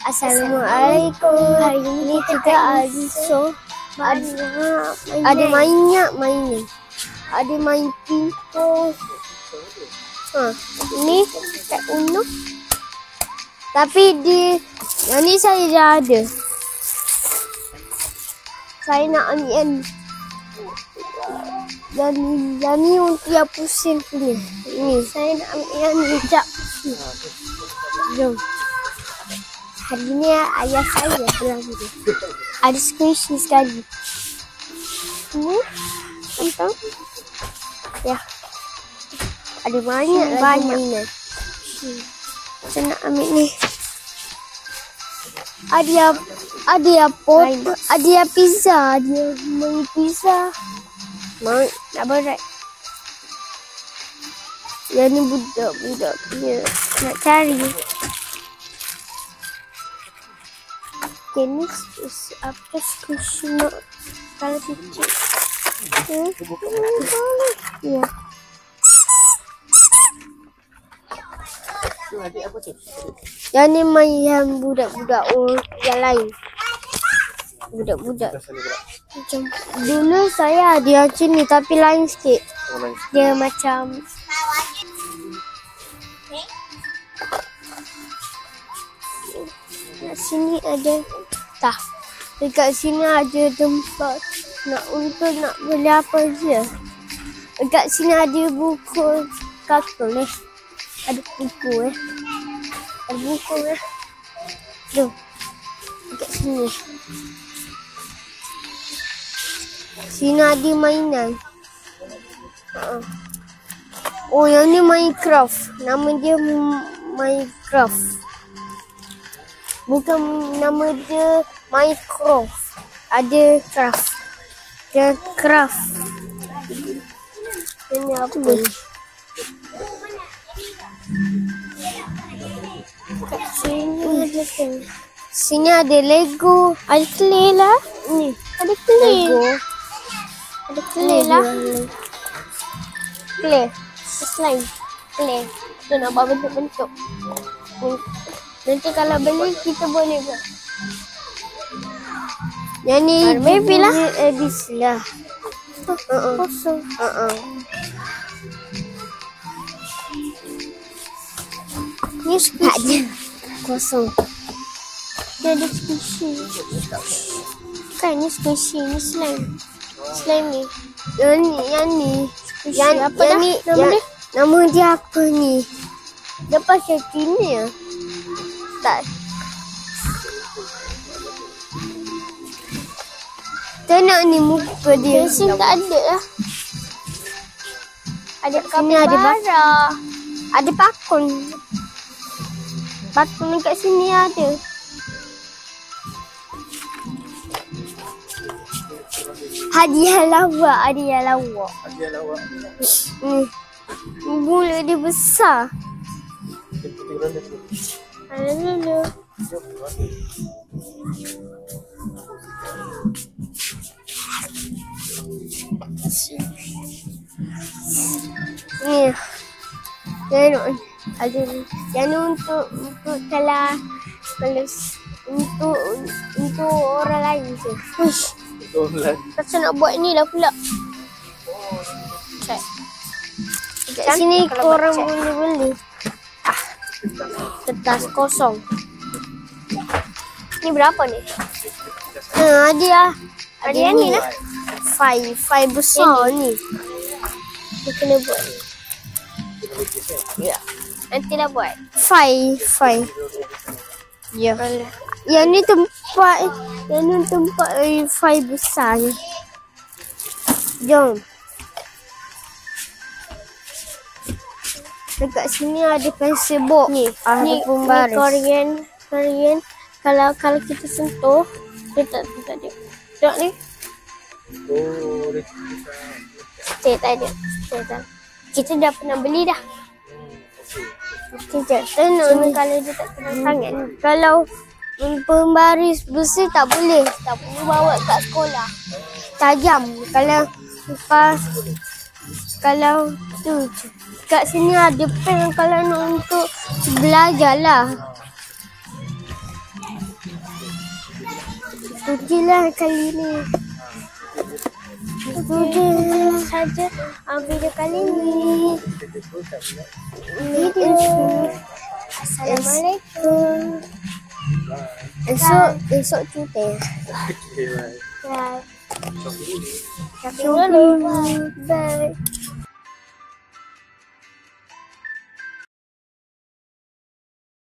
Assalamualaikum. Hari ini kita ada show. Ada mainnya. Ada main pingpong. Ini kat Uno. Tapi yang ni saya dah ada. Saya nak ambil yang ni untuk yang pusing punya. Ini saya nak ambil yang ni. Sekejap. Jom. Hari ni ayah saya pulang dia. Ada squishy sekali. Ini tentang ya. Ada banyak mainan. Saya nak ambil ni. Ada yang pot, ada yang pizza, ada main pizza. Nak berat. Yang ni budak-budak punya nak cari. Okay, ni apa squishy nak kalau kecil. Ya. Yang ni main yang budak-budak yang lain. Budak-budak. Macam dulu saya ada yang macam ni tapi lain sikit. Dia macam kat sini ada tak. Dekat sini ada tempat nak beli apa je. Dekat sini ada buku kartun Ada buku Ada buku Jom. Dekat sini. Sini ada mainan. Oh, yang ni Minecraft. Nama dia Minecraft. Bukan nama dia Minecraft. Ada craft. Dia craft. Ini apa ni? Kat sini ada kan. Sini ada Lego. Ada clay lah. Ni. Ada clay. Lego. Ada clay lah. Clay. Slime. Clay. Tu nak buat bentuk-bentuk. Nanti kalau beli kita boleh buat. Yang ni baby lah. Habis lah. Kosong. Ni squishy. Kosong. Dia ada squishy. Kan ni squishy. Ni slime. Slime ni. Yang ni. Yang apa dah? Nama dia apa ni? Dia pakai kini ya? Tak. Tengok ni muka dia. Sini tak ada lah. Ada kapibara. Ada pakun. Pakun dekat sini ada. Hadiah lawak. Mulut dia besar. Halo. Ni. Tengok. Ada yang ni untuk kalau untuk orang lain je. Uish. Rasa nak buat ni lah pula. Check. Kat sini korang boleh beli. Kertas kosong. Ni berapa ni? Ada yang ni lah. File besar ni. Kita kena buat ni. Ya. Nanti dah buat. File. Ya. Yang ni tempat file besar ni. Jom. Dekat sini ada pensel box. Ni pembaris. Korean. Kalau kita sentuh, dia tak ada. Tengok ni. Tak ada. Kita dah pernah beli dah. Sekejap. Tengok kalau dia tak kena sangat ni. Kalau pembaris besi tak boleh. Tak boleh bawa kat sekolah. Tajam. Kalau tu kat sini ada pen kalau nak untuk belajar lah. Itu je lah kali ni. Itu je saja video kali ni. Assalamualaikum. Esok cuti. Okay, bye. Ya. Shopping dulu. Shopping dulu. Bye.